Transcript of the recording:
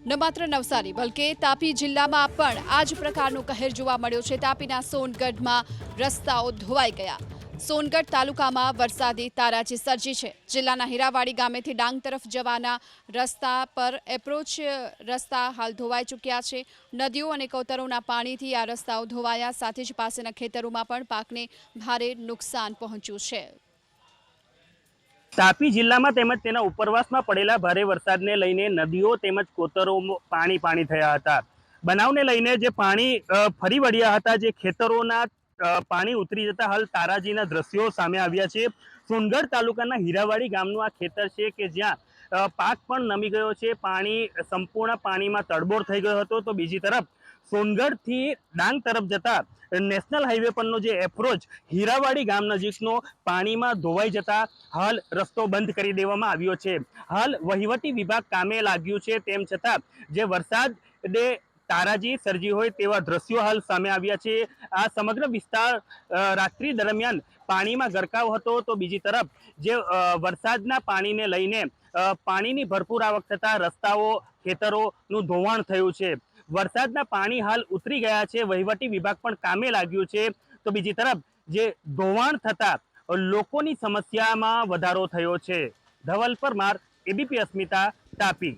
ન માત્ર નવસારી બલકે તાપી જિલ્લામાં પણ આ જ પ્રકારનો કહેર જોવા મળ્યો છે। તાપીના સોનગઢમાં રસ્તાઓ ધોવાઈ ગયા। સોનગઢ તાલુકામાં વરસાદી તારાજી સર્જી છે। જિલ્લાના હીરાવાડી ગામેથી ડાંગ તરફ જવાના રસ્તા પર એપ્રોચ રસ્તા હાલ ધોવાઈ ચૂક્યા છે। નદીઓ અને કોતરોના પાણીથી આ રસ્તાઓ ધોવાયા, સાથે જ પાસેના ખેતરોમાં પણ પાકને ભારે નુકસાન પહોંચ્યું છે। તાપી જિલ્લામાં તેમજ તેના ઉપરવાસમાં પડેલા ભારે વરસાદને લઈને નદીઓ તેમજ કોતરો પાણી થયા હતા। બનાવને લઈને જે પાણી ફરી વળ્યા હતા, જે ખેતરોના પાણી ઉતરી જતા હાલ તારાજીના દ્રશ્યો સામે આવ્યા છે। સોનગઢ તાલુકાના હીરાવાડી ગામનું આ ખેતર છે કે જ્યાં પાક પણ નમી ગયો છે, પાણી સંપૂર્ણ પાણીમાં તડબોળ થઈ ગયો હતો। તો બીજી તરફ સોનગઢથી ડાંગ તરફ જતા નેશનલ હાઈવે પરનો જે એપ્રોચ હીરાવાડી ગામ નજીકનો પાણીમાં ધોવાઈ જતા હાલ રસ્તો બંધ કરી દેવામાં આવ્યો છે। હાલ વહીવટી વિભાગ કામે લાગ્યું છે, તેમ છતાં જે વરસાદે તારાજી સર્જી હોય તેવા દ્રશ્યો હાલ સામે આવ્યા છે। આ સમગ્ર વિસ્તાર રાત્રિ દરમિયાન પાણીમાં ગરકાવ હતો। તો બીજી તરફ જે વરસાદના પાણીને લઈને પાણીની ભરપૂર આવક થતા રસ્તાઓ, ખેતરોનું ધોવાણ થયું છે। વરસાદના પાણી હાલ ઉતરી ગયા છે, વહીવટી વિભાગ પણ કામે લાગ્યું છે। તો બીજી તરફ જે ધોવાણ થતા લોકોની સમસ્યામાં વધારો થયો છે। ધવલ પરમાર, એબીપી અસ્મિતા, તાપી।